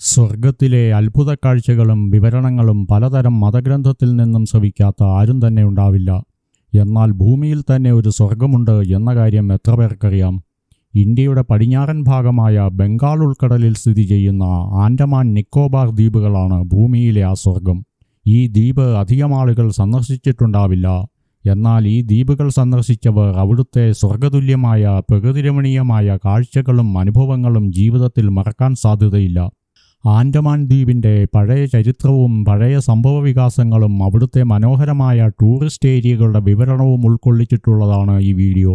സ്വർഗത്തിലെ അത്ഭുത കാഴ്ചകളും വിവരണങ്ങളും പലതരം മതഗ്രന്ഥത്തിൽ നിന്നും ശ്രവിക്കാത്ത ആരും തന്നെ ഉണ്ടാവില്ല. എന്നാൽ ഭൂമിയിൽ തന്നെ ഒരു സ്വർഗമുണ്ട് എന്ന കാര്യം എത്ര പേർക്കറിയാം? ഇന്ത്യയുടെ പടിഞ്ഞാറൻ ഭാഗമായ ബംഗാൾ ഉൾക്കടലിൽ സ്ഥിതി ചെയ്യുന്ന ആൻഡമാൻ നിക്കോബാർ ദ്വീപുകളാണ് ഭൂമിയിലെ ആ സ്വർഗം. ഈ ദ്വീപ് അധികം ആളുകൾ സന്ദർശിച്ചിട്ടുണ്ടാവില്ല. എന്നാൽ ഈ ദ്വീപുകൾ സന്ദർശിച്ചവർ അവിടുത്തെ സ്വർഗതുല്യമായ പ്രകൃതിരമണീയമായ കാഴ്ചകളും അനുഭവങ്ങളും ജീവിതത്തിൽ മറക്കാൻ സാധ്യതയില്ല. ആൻഡമാൻ ദ്വീപിൻ്റെ പഴയ ചരിത്രവും പഴയ സംഭവവികാസങ്ങളും അവിടുത്തെ മനോഹരമായ ടൂറിസ്റ്റ് ഏരിയകളുടെ വിവരണവും ഉൾക്കൊള്ളിച്ചിട്ടുള്ളതാണ് ഈ വീഡിയോ.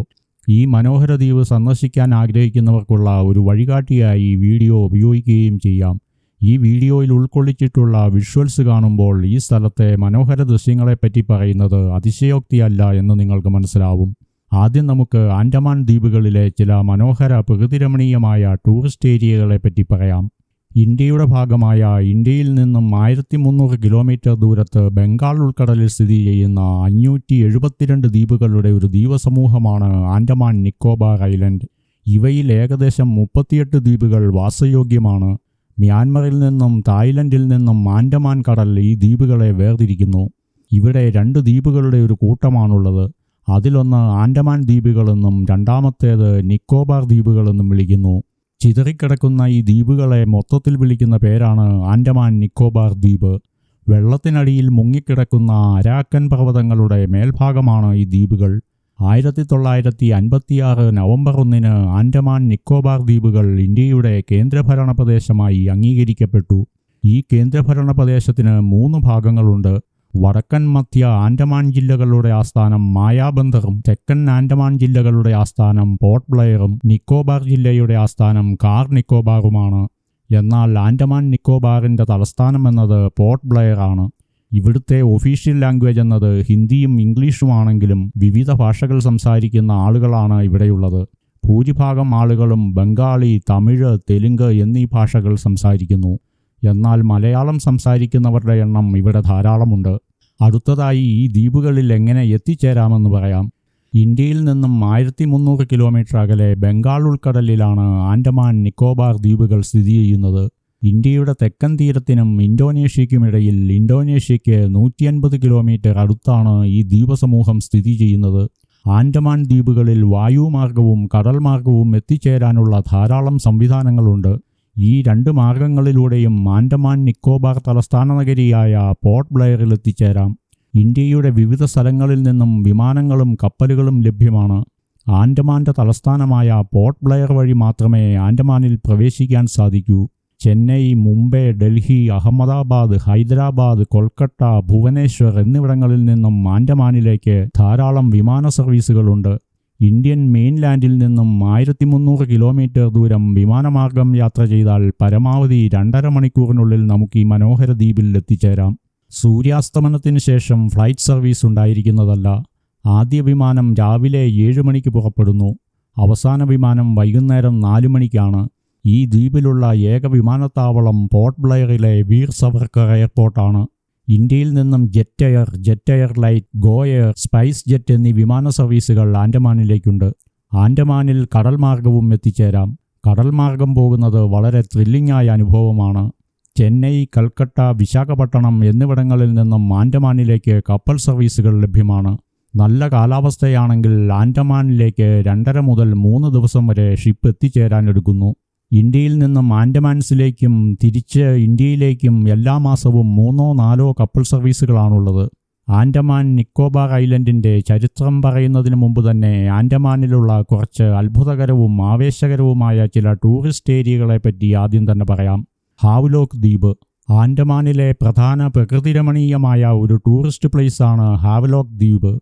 ഈ മനോഹര ദ്വീപ് സന്ദർശിക്കാൻ ആഗ്രഹിക്കുന്നവർക്കുള്ള ഒരു വഴികാട്ടിയായി ഈ വീഡിയോ ഉപയോഗിക്കുകയും ചെയ്യാം. ഈ വീഡിയോയിൽ ഉൾക്കൊള്ളിച്ചിട്ടുള്ള വിഷ്വൽസ് കാണുമ്പോൾ ഈ സ്ഥലത്തെ മനോഹര ദൃശ്യങ്ങളെപ്പറ്റി പറയുന്നത് അതിശയോക്തിയല്ല എന്ന് നിങ്ങൾക്ക് മനസ്സിലാവും. ആദ്യം നമുക്ക് ആൻഡമാൻ ദ്വീപുകളിലെ ചില മനോഹര പ്രകൃതിരമണീയമായ ടൂറിസ്റ്റ് ഏരിയകളെപ്പറ്റി പറയാം. ഇന്ത്യയുടെ ഭാഗമായ ഇന്ത്യയിൽ നിന്നും 1300 കിലോമീറ്റർ ദൂരത്ത് ബംഗാൾ ഉൾക്കടലിൽ സ്ഥിതി ചെയ്യുന്ന 572 ദ്വീപുകളുടെ ഒരു ദ്വീപസമൂഹമാണ് ആൻഡമാൻ നിക്കോബാർ ഐലൻഡ്. ഇവയിൽ ഏകദേശം 38 ദ്വീപുകൾ വാസയോഗ്യമാണ്. മ്യാൻമറിൽ നിന്നും തായ്ലൻഡിൽ നിന്നും ആൻഡമാൻ കടൽ ഈ ദ്വീപുകളെ വേർതിരിക്കുന്നു. ഇവിടെ 2 ദ്വീപുകളുടെ ഒരു കൂട്ടമാണുള്ളത്. അതിലൊന്ന് ആൻഡമാൻ ദ്വീപുകളെന്നും രണ്ടാമത്തേത് നിക്കോബാർ ദ്വീപുകളെന്നും വിളിക്കുന്നു. ചിതറിക്കിടക്കുന്ന ഈ ദ്വീപുകളെ മൊത്തത്തിൽ വിളിക്കുന്ന പേരാണ് ആൻഡമാൻ നിക്കോബാർ ദ്വീപ്. വെള്ളത്തിനടിയിൽ മുങ്ങിക്കിടക്കുന്ന അരാക്കൻ പർവ്വതങ്ങളുടെ മേൽഭാഗമാണ് ഈ ദ്വീപുകൾ. 1956 നവംബർ 1 ആൻഡമാൻ നിക്കോബാർ ദ്വീപുകൾ ഇന്ത്യയുടെ കേന്ദ്രഭരണ പ്രദേശമായി അംഗീകരിക്കപ്പെട്ടു. ഈ കേന്ദ്രഭരണ പ്രദേശത്തിന് 3 ഭാഗങ്ങളുണ്ട്. വടക്കൻ മധ്യ ആൻഡമാൻ ജില്ലകളുടെ ആസ്ഥാനം മായാബന്ദറും തെക്കൻ ആൻഡമാൻ ജില്ലകളുടെ ആസ്ഥാനം പോർട്ട് ബ്ലെയറും നിക്കോബാർ ജില്ലയുടെ ആസ്ഥാനം കാർ നിക്കോബാറുമാണ്. എന്നാൽ ആൻഡമാൻ നിക്കോബാറിൻ്റെ തലസ്ഥാനം എന്നത് പോർട്ട് ബ്ലെയർ ആണ്. ഇവിടുത്തെ ഒഫീഷ്യൽ ലാംഗ്വേജ് എന്നത് ഹിന്ദിയും ഇംഗ്ലീഷുമാണെങ്കിലും വിവിധ ഭാഷകൾ സംസാരിക്കുന്ന ആളുകളാണ് ഇവിടെയുള്ളത്. ഭൂരിഭാഗം ആളുകളും ബംഗാളി, തമിഴ്, തെലുങ്ക് എന്നീ ഭാഷകൾ സംസാരിക്കുന്നു. എന്നാൽ മലയാളം സംസാരിക്കുന്നവരുടെ എണ്ണം ഇവിടെ ധാരാളമുണ്ട്. അടുത്തതായി ഈ ദ്വീപുകളിൽ എങ്ങനെ എത്തിച്ചേരാമെന്ന് പറയാം. ഇന്ത്യയിൽ നിന്നും 1300 കിലോമീറ്റർ അകലെ ബംഗാൾ ഉൾക്കടലിലാണ് ആൻഡമാൻ നിക്കോബാർ ദ്വീപുകൾ സ്ഥിതി ചെയ്യുന്നത്. ഇന്ത്യയുടെ തെക്കൻ തീരത്തിനും ഇന്തോനേഷ്യയ്ക്കുമിടയിൽ ഇന്തോനേഷ്യയ്ക്ക് 150 കിലോമീറ്റർ അടുത്താണ് ഈ ദ്വീപസമൂഹം സ്ഥിതി ചെയ്യുന്നത്. ആൻഡമാൻ ദ്വീപുകളിൽ വായുമാർഗവും കടൽ മാർഗവും എത്തിച്ചേരാനുള്ള ധാരാളം സംവിധാനങ്ങളുണ്ട്. ഈ 2 മാർഗങ്ങളിലൂടെയും ആൻഡമാൻ നിക്കോബാർ തലസ്ഥാന നഗരിയായ പോർട്ട് ബ്ലെയറിൽ എത്തിച്ചേരാം. ഇന്ത്യയുടെ വിവിധ സ്ഥലങ്ങളിൽ നിന്നും വിമാനങ്ങളും കപ്പലുകളും ലഭ്യമാണ്. ആൻഡമാൻ്റെ തലസ്ഥാനമായ പോർട്ട് ബ്ലെയർ വഴി മാത്രമേ ആൻഡമാനിൽ പ്രവേശിക്കാൻ സാധിക്കൂ. ചെന്നൈ, മുംബൈ, ഡൽഹി, അഹമ്മദാബാദ്, ഹൈദരാബാദ്, കൊൽക്കത്ത, ഭുവനേശ്വർ എന്നിവിടങ്ങളിൽ നിന്നും ആൻഡമാനിലേക്ക് ധാരാളം വിമാന സർവീസുകളുണ്ട്. ഇന്ത്യൻ മെയിൻലാൻഡിൽ നിന്നും 1300 കിലോമീറ്റർ ദൂരം വിമാനമാർഗം യാത്ര ചെയ്താൽ പരമാവധി 2.5 മണിക്കൂറിനുള്ളിൽ നമുക്ക് ഈ മനോഹര ദ്വീപിൽ എത്തിച്ചേരാം. സൂര്യാസ്തമനത്തിന് ശേഷം ഫ്ലൈറ്റ് സർവീസ് ഉണ്ടായിരിക്കുന്നതല്ല. ആദ്യ വിമാനം രാവിലെ 7 മണിക്ക് പുറപ്പെടുന്നു. അവസാന വിമാനം വൈകുന്നേരം 4 മണിക്കാണ്. ഈ ദ്വീപിലുള്ള ഏക വിമാനത്താവളം പോർട്ട് ബ്ലെയറിലെ വീർ സവർക്കർ എയർപോർട്ടാണ്. ഇന്ത്യയിൽ നിന്നും jet air light, go air, spice jet എന്നീ വിമാന സർവീസുകൾ ആൻഡമാനിലേക്കുണ്ട്. ആൻഡമാനിൽ കടൽ മാർഗവും എത്തിച്ചേരാം. കടൽ മാർഗം പോകുന്നത് വളരെ ത്രില്ലിംഗ് ആയ അനുഭവമാണ്. ചെന്നൈ, കൽക്കട്ട, വിശാഖപട്ടണം എന്നിവിടങ്ങളിൽ നിന്നും ആൻഡമാനിലേക്ക് കപ്പൽ സർവീസുകൾ ലഭ്യമാണ്. നല്ല കാലാവസ്ഥയാണെങ്കിൽ ആൻഡമാനിലേക്ക് 2.5 മുതൽ 3 ദിവസം വരെ ഷിപ്പ് എത്തിച്ചേരാൻ എടുക്കുന്നു. ഇന്ത്യയിൽ നിന്നും ആൻഡമാൻസിലേക്കും തിരിച്ച് ഇന്ത്യയിലേക്കും എല്ലാ മാസവും 3-4 കപ്പൽ സർവീസുകളാണുള്ളത്. ആൻഡമാൻ നിക്കോബാർ ഐലൻഡിൻ്റെ ചരിത്രം പറയുന്നതിന് മുമ്പ് തന്നെ ആൻഡമാനിലുള്ള കുറച്ച് അത്ഭുതകരവും ആവേശകരവുമായ ചില ടൂറിസ്റ്റ് ഏരിയകളെപ്പറ്റി ആദ്യം തന്നെ പറയാം. ഹാവ്ലോക്ക് ദ്വീപ് ആൻഡമാനിലെ പ്രധാന പ്രകൃതിരമണീയമായ ഒരു ടൂറിസ്റ്റ് പ്ലേസാണ് ഹാവ്ലോക്ക് ദ്വീപ്.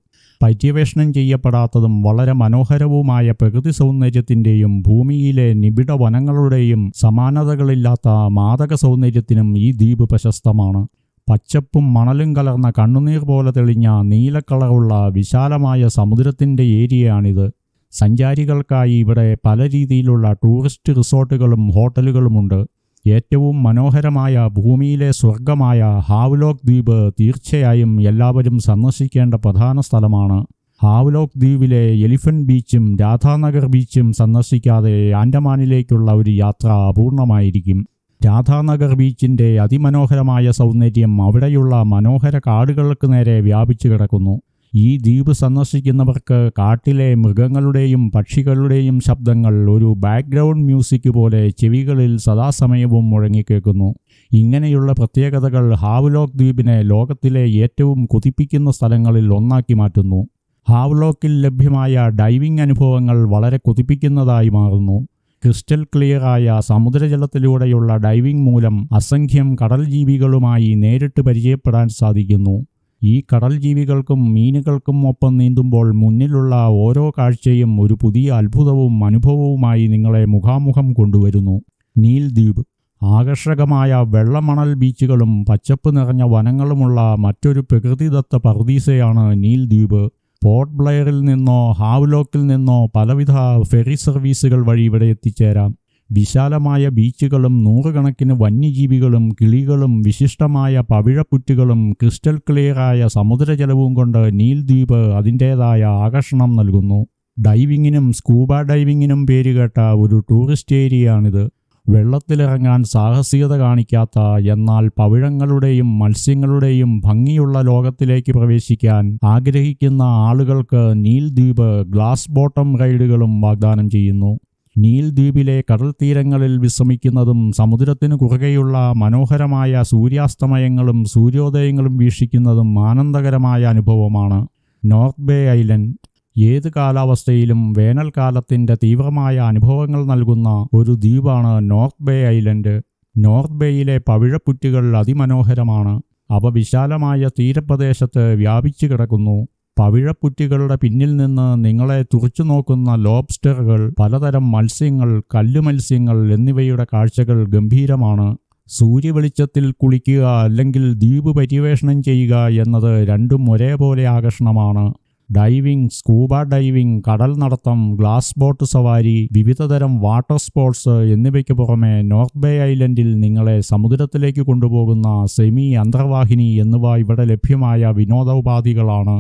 പര്യവേഷണം ചെയ്യപ്പെടാത്തതും വളരെ മനോഹരവുമായ പ്രകൃതി സൗന്ദര്യത്തിൻ്റെയും ഭൂമിയിലെ നിബിഡ വനങ്ങളുടെയും സമാനതകളില്ലാത്ത മാദക സൗന്ദര്യത്തിനും ഈ ദ്വീപ് പ്രശസ്തമാണ്. പച്ചപ്പും മണലും കലർന്ന കണ്ണുനീർ പോലെ തെളിഞ്ഞ നീലക്കളറുള്ള വിശാലമായ സമുദ്രത്തിൻ്റെ ഏരിയയാണിത്. സഞ്ചാരികൾക്കായി ഇവിടെ പല രീതിയിലുള്ള ടൂറിസ്റ്റ് റിസോർട്ടുകളും ഹോട്ടലുകളുമുണ്ട്. ഏറ്റവും മനോഹരമായ ഭൂമിയിലെ സ്വർഗമായ ഹാവ്ലോക്ക് ദ്വീപ് തീർച്ചയായും എല്ലാവരും സന്ദർശിക്കേണ്ട പ്രധാന സ്ഥലമാണ്. ഹാവ്ലോക്ക് ദ്വീപിലെ എലിഫന്റ് ബീച്ചും രാധാനഗർ ബീച്ചും സന്ദർശിക്കാതെ ആൻഡമാനിലേക്കുള്ള ഒരു യാത്ര അപൂർണമായിരിക്കും. രാധാനഗർ ബീച്ചിൻ്റെ അതിമനോഹരമായ സൗന്ദര്യം അവിടെയുള്ള മനോഹര കാടുകൾക്ക് നേരെ വ്യാപിച്ചു കിടക്കുന്നു. ഈ ദ്വീപ് സന്ദർശിക്കുന്നവർക്ക് കാട്ടിലെ മൃഗങ്ങളുടെയും പക്ഷികളുടെയും ശബ്ദങ്ങൾ ഒരു ബാക്ക്ഗ്രൗണ്ട് മ്യൂസിക് പോലെ ചെവികളിൽ സദാസമയവും മുഴങ്ങിക്കേൾക്കുന്നു. ഇങ്ങനെയുള്ള പ്രത്യേകതകൾ ഹാവ്ലോക്ക് ദ്വീപിനെ ലോകത്തിലെ ഏറ്റവും കൊതിപ്പിക്കുന്ന സ്ഥലങ്ങളിൽ ഒന്നാക്കി മാറ്റുന്നു. ഹാവ്ലോക്കിൽ ലഭ്യമായ ഡൈവിംഗ് അനുഭവങ്ങൾ വളരെ കൊതിപ്പിക്കുന്നതായി മാറുന്നു. ക്രിസ്റ്റൽ ക്ലിയറായ സമുദ്രജലത്തിലൂടെയുള്ള ഡൈവിംഗ് മൂലം അസംഖ്യം കടൽ ജീവികളുമായി നേരിട്ട് പരിചയപ്പെടാൻ സാധിക്കുന്നു. ഈ കടൽ ജീവികൾക്കും മീനുകൾക്കും ഒപ്പം നീന്തുമ്പോൾ മുന്നിലുള്ള ഓരോ കാഴ്ചയും ഒരു പുതിയ അത്ഭുതവും അനുഭവവുമായി നിങ്ങളെ മുഖാമുഖം കൊണ്ടുവരുന്നു. നീൽ ദ്വീപ് ആകർഷകമായ വെള്ളമണൽ ബീച്ചുകളും പച്ചപ്പ് നിറഞ്ഞ വനങ്ങളുമുള്ള മറ്റൊരു പ്രകൃതിദത്ത പറുദീസയാണ് നീൽ ദ്വീപ്. പോർട്ട് ബ്ലെയറിൽ നിന്നോ ഹാവ്ലോക്കിൽ നിന്നോ പലവിധ ഫെറി സർവീസുകൾ വഴി ഇവിടെ എത്തിച്ചേരാം. വിശാലമായ ബീച്ചുകളും നൂറുകണക്കിന് വന്യജീവികളും കിളികളും വിശിഷ്ടമായ പവിഴപ്പുറ്റുകളും ക്രിസ്റ്റൽ ക്ലിയറായ സമുദ്രജലവും കൊണ്ട് നീൽ ദ്വീപ് അതിൻ്റേതായ ആകർഷണം നൽകുന്നു. ഡൈവിങ്ങിനും സ്കൂബ ഡൈവിങ്ങിനും പേരുകേട്ട ഒരു ടൂറിസ്റ്റ് ഏരിയയാണിത്. വെള്ളത്തിലിറങ്ങാൻ സാഹസികത കാണിക്കാത്ത എന്നാൽ പവിഴങ്ങളുടെയും മത്സ്യങ്ങളുടെയും ഭംഗിയുള്ള ലോകത്തിലേക്ക് പ്രവേശിക്കാൻ ആഗ്രഹിക്കുന്ന ആളുകൾക്ക് നീൽ ദ്വീപ് ഗ്ലാസ് ബോട്ടം റൈഡുകളും വാഗ്ദാനം ചെയ്യുന്നു. നീൽ ദ്വീപിലെ കടൽ തീരങ്ങളിൽ വിശ്രമിക്കുന്നതും സമുദ്രത്തിനു കുറുകെയുള്ള മനോഹരമായ സൂര്യാസ്തമയങ്ങളും സൂര്യോദയങ്ങളും വീക്ഷിക്കുന്നതും ആനന്ദകരമായ അനുഭവമാണ്. നോർത്ത് ബേ ഐലൻഡ് ഏത് കാലാവസ്ഥയിലും വേനൽക്കാലത്തിൻ്റെ തീവ്രമായ അനുഭവങ്ങൾ നൽകുന്ന ഒരു ദ്വീപാണ് നോർത്ത് ബേ ഐലൻഡ്. നോർത്ത് ബേയിലെ പവിഴപ്പുറ്റുകൾ അതിമനോഹരമാണ്. അവ വിശാലമായ തീരപ്രദേശത്ത് വ്യാപിച്ചു കിടക്കുന്നു. പവിഴപ്പുറ്റുകളുടെ പിന്നിൽ നിന്ന് നിങ്ങളെ തുറച്ചു നോക്കുന്ന ലോബ്സ്റ്ററുകൾ, പലതരം മത്സ്യങ്ങൾ, കല്ലുമത്സ്യങ്ങൾ എന്നിവയുടെ കാഴ്ചകൾ ഗംഭീരമാണ്. സൂര്യവെളിച്ചത്തിൽ കുളിക്കുക അല്ലെങ്കിൽ ദ്വീപ് പര്യവേഷണം ചെയ്യുക എന്നത് രണ്ടും ഒരേപോലെ ആകർഷണമാണ്. ഡൈവിംഗ്, സ്കൂബ ഡൈവിംഗ്, കടൽ നടത്തം, ഗ്ലാസ് ബോട്ട് സവാരി, വിവിധതരം വാട്ടർ സ്പോർട്സ് എന്നിവയ്ക്ക് പുറമെ നോർത്ത് ബേ ഐലൻഡിൽ നിങ്ങളെ സമുദ്രത്തിലേക്ക് കൊണ്ടുപോകുന്ന സെമി അന്തർവാഹിനി എന്നിവ ഇവിടെ ലഭ്യമായ വിനോദോപാധികളാണ്.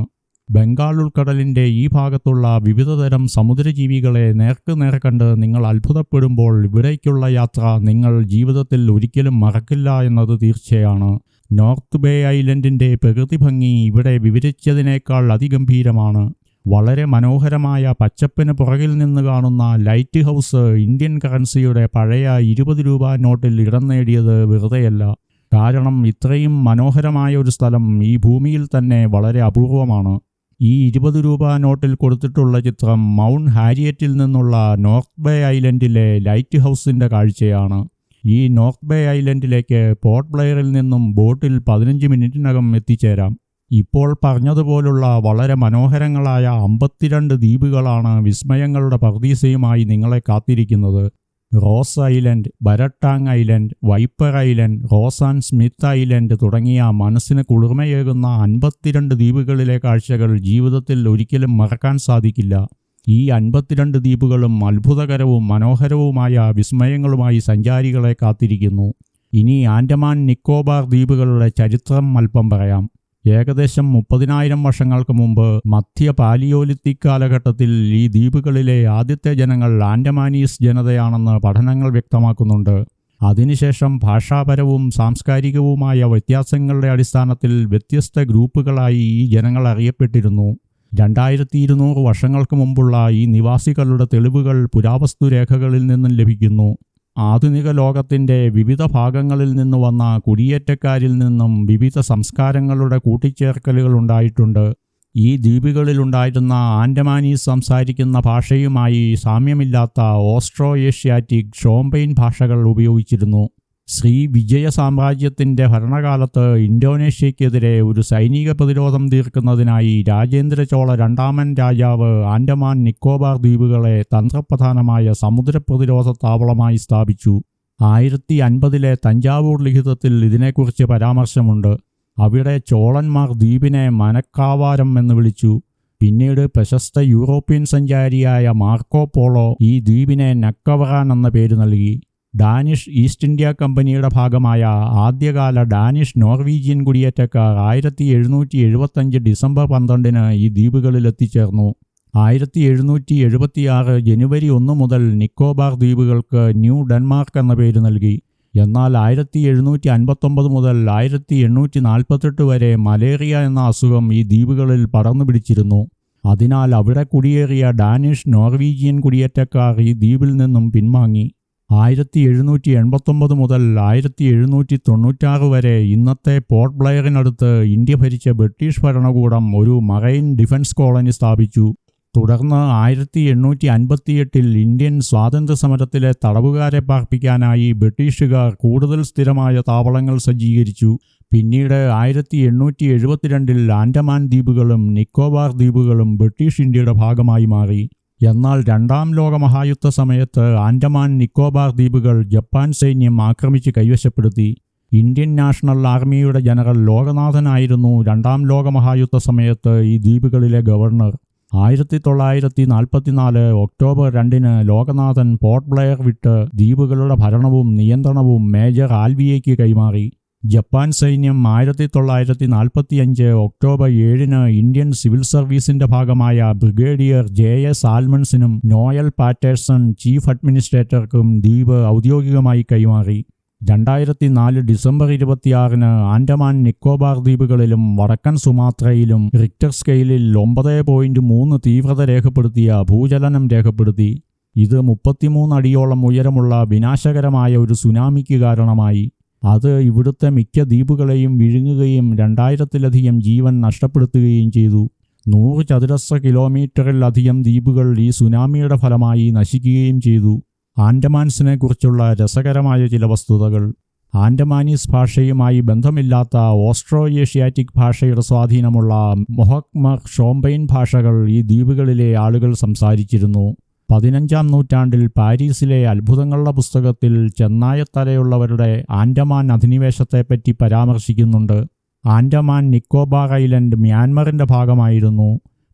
ബംഗാൾ ഉൾക്കടലിൻ്റെ ഈ ഭാഗത്തുള്ള വിവിധതരം സമുദ്രജീവികളെ നേർക്കുനേർ കണ്ട് നിങ്ങൾ അത്ഭുതപ്പെടുമ്പോൾ ഇവിടേക്കുള്ള യാത്ര നിങ്ങൾ ജീവിതത്തിൽ ഒരിക്കലും മറക്കില്ല എന്നത് തീർച്ചയാണ്. നോർത്ത് ബേ ഐലൻഡിൻ്റെ പ്രകൃതി ഭംഗി ഇവിടെ വിവരിച്ചതിനേക്കാൾ അതിഗംഭീരമാണ്. വളരെ മനോഹരമായ പച്ചപ്പിന് പുറകിൽ നിന്ന് കാണുന്ന ലൈറ്റ് ഹൗസ് ഇന്ത്യൻ കറൻസിയുടെ പഴയ 20 രൂപ നോട്ടിൽ ഇടം നേടിയത് വെറുതെയല്ല. കാരണം ഇത്രയും മനോഹരമായ ഒരു സ്ഥലം ഈ ഭൂമിയിൽ തന്നെ വളരെ അപൂർവമാണ്. ഈ 20 രൂപ നോട്ടിൽ കൊടുത്തിട്ടുള്ള ചിത്രം മൗണ്ട് ഹാരിയറ്റിൽ നിന്നുള്ള നോർത്ത് ബേ ഐലൻഡിലെ ലൈറ്റ് ഹൗസിൻ്റെ കാഴ്ചയാണ്. ഈ നോർത്ത് ബേ ഐലൻഡിലേക്ക് പോർട്ട് ബ്ലെയറിൽ നിന്നും ബോട്ടിൽ 15 മിനിറ്റിനകം എത്തിച്ചേരാം. ഇപ്പോൾ പറഞ്ഞതുപോലുള്ള വളരെ മനോഹരങ്ങളായ 52 ദ്വീപുകളാണ് വിസ്മയങ്ങളുടെ പറുദീസയുമായി നിങ്ങളെ കാത്തിരിക്കുന്നത്. Ross Island, Baratang Island, Viper Island, Ross and Smith Island തുടങ്ങിയ മനസ്സിന് കുളിർമയേകുന്ന 52 ദ്വീപുകളിലെ കാഴ്ചകൾ ജീവിതത്തിൽ ഒരിക്കലും മറക്കാൻ സാധിക്കില്ല. ഈ 52 ദ്വീപുകളും അത്ഭുതകരവും മനോഹരവുമായ വിസ്മയങ്ങളുമായി സഞ്ചാരികളെ കാത്തിരിക്കുന്നു. ഇനി ആൻഡമാൻ നിക്കോബാർ ദ്വീപുകളുടെ ചരിത്രം അല്പം പറയാം. ഏകദേശം 30,000 വർഷങ്ങൾക്ക് മുമ്പ് മധ്യ പാലിയോലിത്തിക് കാലഘട്ടത്തിൽ ഈ ദ്വീപുകളിലെ ആദ്യത്തെ ജനങ്ങൾ ആൻഡമാനീസ് ജനതയാണെന്ന് പഠനങ്ങൾ വ്യക്തമാക്കുന്നുണ്ട്. അതിനുശേഷം ഭാഷാപരവും സാംസ്കാരികവുമായ വ്യത്യാസങ്ങളുടെ അടിസ്ഥാനത്തിൽ വ്യത്യസ്ത ഗ്രൂപ്പുകളായി ഈ ജനങ്ങൾ അറിയപ്പെട്ടിരുന്നു. 2200 വർഷങ്ങൾക്ക് മുമ്പുള്ള ഈ നിവാസികളുടെ തെളിവുകൾ പുരാവസ്തുരേഖകളിൽ നിന്നും ലഭിക്കുന്നു. ആധുനിക ലോകത്തിൻ്റെ വിവിധ ഭാഗങ്ങളിൽ നിന്ന് വന്ന കുടിയേറ്റക്കാരിൽ നിന്നും വിവിധ സംസ്കാരങ്ങളുടെ കൂട്ടിച്ചേർക്കലുകൾ ഉണ്ടായിട്ടുണ്ട്. ഈ ദ്വീപുകളിലുണ്ടായിരുന്ന ആൻഡമാനീസ് സംസാരിക്കുന്ന ഭാഷയുമായി സാമ്യമില്ലാത്ത ഓസ്ട്രോ ഏഷ്യാറ്റിക് ഷോംപെയിൻ ഭാഷകൾ ഉപയോഗിച്ചിരുന്നു. ശ്രീ വിജയ സാമ്രാജ്യത്തിൻ്റെ ഭരണകാലത്ത് ഇന്തോനേഷ്യയ്ക്കെതിരെ ഒരു സൈനിക പ്രതിരോധം തീർക്കുന്നതിനായി രാജേന്ദ്ര ചോള രണ്ടാമൻ രാജാവ് ആൻഡമാൻ നിക്കോബാർ ദ്വീപുകളെ തന്ത്രപ്രധാനമായ സമുദ്ര പ്രതിരോധ താവളമായി സ്ഥാപിച്ചു. 1050 തഞ്ചാവൂർ ലിഖിതത്തിൽ ഇതിനെക്കുറിച്ച് പരാമർശമുണ്ട്. അവിടെ ചോളന്മാർ ദ്വീപിനെ മനക്കാവാരം എന്ന് വിളിച്ചു. പിന്നീട് പ്രശസ്ത യൂറോപ്യൻ സഞ്ചാരിയായ മാർക്കോ പോളോ ഈ ദ്വീപിനെ നക്കവറാൻ എന്ന പേര് നൽകി. ഡാനിഷ് ഈസ്റ്റ് ഇന്ത്യ കമ്പനിയുടെ ഭാഗമായ ആദ്യകാല ഡാനിഷ് നോർവീജിയൻ കുടിയേറ്റക്കാർ 1775 ഡിസംബർ 12 ഈ ദ്വീപുകളിൽ എത്തിച്ചേർന്നു. 1776 ജനുവരി 1 മുതൽ നിക്കോബാർ ദ്വീപുകൾക്ക് ന്യൂ ഡെൻമാർക്ക് എന്ന പേര് നൽകി. എന്നാൽ 1759 മുതൽ 1848 വരെ മലേറിയ എന്ന അസുഖം ഈ ദ്വീപുകളിൽ പടർന്നു പിടിച്ചിരുന്നു. അതിനാൽ അവിടെ കുടിയേറിയ ഡാനിഷ് നോർവീജിയൻ കുടിയേറ്റക്കാർ ഈ ദ്വീപിൽ നിന്നും പിൻവാങ്ങി. 1789 മുതൽ 1796 വരെ ഇന്നത്തെ പോർട്ട് ബ്ലെയറിനടുത്ത് ഇന്ത്യ ഭരിച്ച ബ്രിട്ടീഷ് ഭരണകൂടം ഒരു മറൈൻ ഡിഫൻസ് കോളനി സ്ഥാപിച്ചു. തുടർന്ന് 1858 ഇന്ത്യൻ സ്വാതന്ത്ര്യ സമരത്തിലെ തടവുകാരെ പാർപ്പിക്കാനായി ബ്രിട്ടീഷുകാർ കൂടുതൽ സ്ഥിരമായ താവളങ്ങൾ സജ്ജീകരിച്ചു. പിന്നീട് 1872 ആൻഡമാൻ ദ്വീപുകളും നിക്കോബാർ ദ്വീപുകളും ബ്രിട്ടീഷ് ഇന്ത്യയുടെ ഭാഗമായി മാറി. എന്നാൽ രണ്ടാം ലോകമഹായുദ്ധ സമയത്ത് ആൻഡമാൻ നിക്കോബാർ ദ്വീപുകൾ ജപ്പാൻ സൈന്യം ആക്രമിച്ച് കൈവശപ്പെടുത്തി. ഇന്ത്യൻ നാഷണൽ ആർമിയുടെ ജനറൽ ലോകനാഥനായിരുന്നു രണ്ടാം ലോകമഹായുദ്ധ സമയത്ത് ഈ ദ്വീപുകളിലെ ഗവർണർ. 1944 ഒക്ടോബർ 2 ലോകനാഥൻ പോർട്ട് ബ്ലെയർ വിട്ട് ദ്വീപുകളുടെ ഭരണവും നിയന്ത്രണവും മേജർ ആൽവിയയ്ക്ക് കൈമാറി. ജപ്പാൻ സൈന്യം 1945 ഒക്ടോബർ 7 ഇന്ത്യൻ സിവിൽ സർവീസിന്റെ ഭാഗമായ ബ്രിഗേഡിയർ JS ആൽമൺസിനും നോയൽ പാറ്റേഴ്സൺ ചീഫ് അഡ്മിനിസ്ട്രേറ്റർക്കും ദ്വീപ് ഔദ്യോഗികമായി കൈമാറി. 2004 ഡിസംബർ 26 ആൻഡമാൻ നിക്കോബാർ ദ്വീപുകളിലും വടക്കൻ സുമാത്രയിലും റിക്ടർ സ്കെയിലിൽ 9.3 തീവ്രത രേഖപ്പെടുത്തിയ ഭൂചലനം രേഖപ്പെടുത്തി. ഇത് 33 അടിയോളം ഉയരമുള്ള വിനാശകരമായ ഒരു സുനാമിക്ക് കാരണമായി. അത് ഇവിടുത്തെ മിക്ക ദ്വീപുകളെയും വിഴുങ്ങുകയും 2000-ലധികം ജീവൻ നഷ്ടപ്പെടുത്തുകയും ചെയ്തു. 100 ചതുരശ്ര കിലോമീറ്ററിലധികം ദ്വീപുകൾ ഈ സുനാമിയുടെ ഫലമായി നശിക്കുകയും ചെയ്തു. ആൻഡമാൻസിനെ കുറിച്ചുള്ള രസകരമായ ചില വസ്തുതകൾ. ആൻഡമാനീസ് ഭാഷയുമായി ബന്ധമില്ലാത്ത ഓസ്ട്രോ ഏഷ്യാറ്റിക് ഭാഷയുടെ സ്വാധീനമുള്ള മൊഹക്മർ ഷോംപെയിൻ ഭാഷകൾ ഈ ദ്വീപുകളിലെ ആളുകൾ സംസാരിച്ചിരുന്നു. 15-ാം നൂറ്റാണ്ടിൽ പാരീസിലെ അത്ഭുതങ്ങളുടെ പുസ്തകത്തിൽ ചെന്നായത്തലയുള്ളവരുടെ ആൻഡമാൻ അധിനിവേശത്തെപ്പറ്റി പരാമർശിക്കുന്നുണ്ട്. ആൻഡമാൻ നിക്കോബാർ ഐലൻഡ് മ്യാൻമറിൻ്റെ ഭാഗമായിരുന്നു.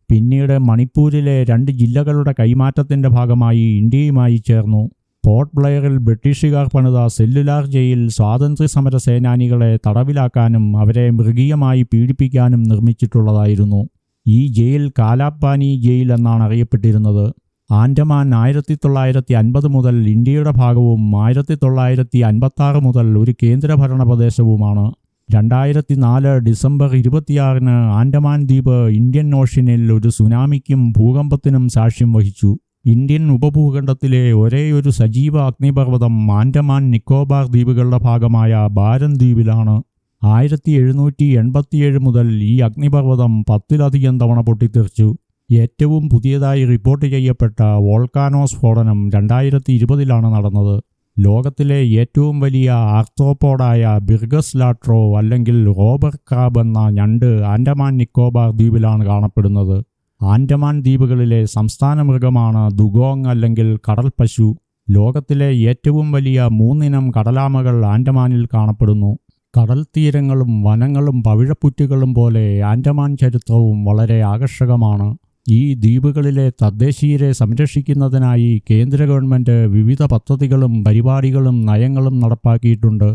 പിന്നീട് മണിപ്പൂരിലെ 2 ജില്ലകളുടെ കൈമാറ്റത്തിൻ്റെ ഭാഗമായി ഇന്ത്യയുമായി ചേർന്നു. പോർട്ട് ബ്ലെയറിൽ ബ്രിട്ടീഷുകാർ പണിത സെല്ലുലാർ ജയിൽ സ്വാതന്ത്ര്യ സമര സേനാനികളെ തടവിലാക്കാനും അവരെ മൃഗീയമായി പീഡിപ്പിക്കാനും നിർമ്മിച്ചിട്ടുള്ളതായിരുന്നു. ഈ ജയിൽ കാലാപ്പാനി ജയിൽ എന്നാണ് അറിയപ്പെട്ടിരുന്നത്. ആൻഡമാൻ 1950 മുതൽ ഇന്ത്യയുടെ ഭാഗവും 1956 മുതൽ ഒരു കേന്ദ്രഭരണ പ്രദേശവുമാണ്. 2004 ഡിസംബർ 26 ആൻഡമാൻ ദ്വീപ് ഇന്ത്യൻ ഓഷ്യനിൽ ഒരു സുനാമിക്കും ഭൂകമ്പത്തിനും സാക്ഷ്യം വഹിച്ചു. ഇന്ത്യൻ ഉപഭൂഖണ്ഡത്തിലെ ഒരേയൊരു സജീവ അഗ്നിപർവ്വതം ആൻഡമാൻ നിക്കോബാർ ദ്വീപുകളുടെ ഭാഗമായ ബാരൻ ദ്വീപിലാണ്. 1787 മുതൽ ഈ അഗ്നിപർവ്വതം 10-ലധികം തവണ പൊട്ടിത്തെറിച്ചു. ഏറ്റവും പുതിയതായി റിപ്പോർട്ട് ചെയ്യപ്പെട്ട വോൾക്കാനോ സ്ഫോടനം 2020 നടന്നത്. ലോകത്തിലെ ഏറ്റവും വലിയ ആർത്രോപോഡായ ബിർഗസ് ലാട്രോ അല്ലെങ്കിൽ റോബർ ക്രാബ് എന്ന ഞണ്ട് ആൻഡമാൻ നിക്കോബാർ ദ്വീപിലാണ് കാണപ്പെടുന്നത്. ആൻഡമാൻ ദ്വീപുകളിലെ സംസ്ഥാന മൃഗമാണ് ദുഗോങ് അല്ലെങ്കിൽ കടൽ പശു. ലോകത്തിലെ ഏറ്റവും വലിയ 3 ഇനം കടലാമകൾ ആൻഡമാനിൽ കാണപ്പെടുന്നു. കടൽ തീരങ്ങളും വനങ്ങളും പവിഴപ്പുറ്റുകളും പോലെ ആൻഡമാൻ ചരിത്രവും വളരെ ആകർഷകമാണ്. ഈ ദ്വീപുകളിലെ തദ്ദേശീയരെ സംരക്ഷിക്കുന്നതിനായി കേന്ദ്ര ഗവൺമെൻറ് വിവിധ പദ്ധതികളും പരിപാടികളും നയങ്ങളും നടപ്പാക്കിയിട്ടുണ്ട്.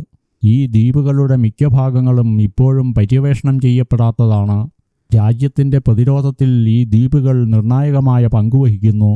ഈ ദ്വീപുകളുടെ മിക്ക ഭാഗങ്ങളും ഇപ്പോഴും പര്യവേഷണം ചെയ്യപ്പെടാത്തതാണ്. രാജ്യത്തിൻ്റെ പ്രതിരോധത്തിൽ ഈ ദ്വീപുകൾ നിർണായകമായ പങ്കുവഹിക്കുന്നു.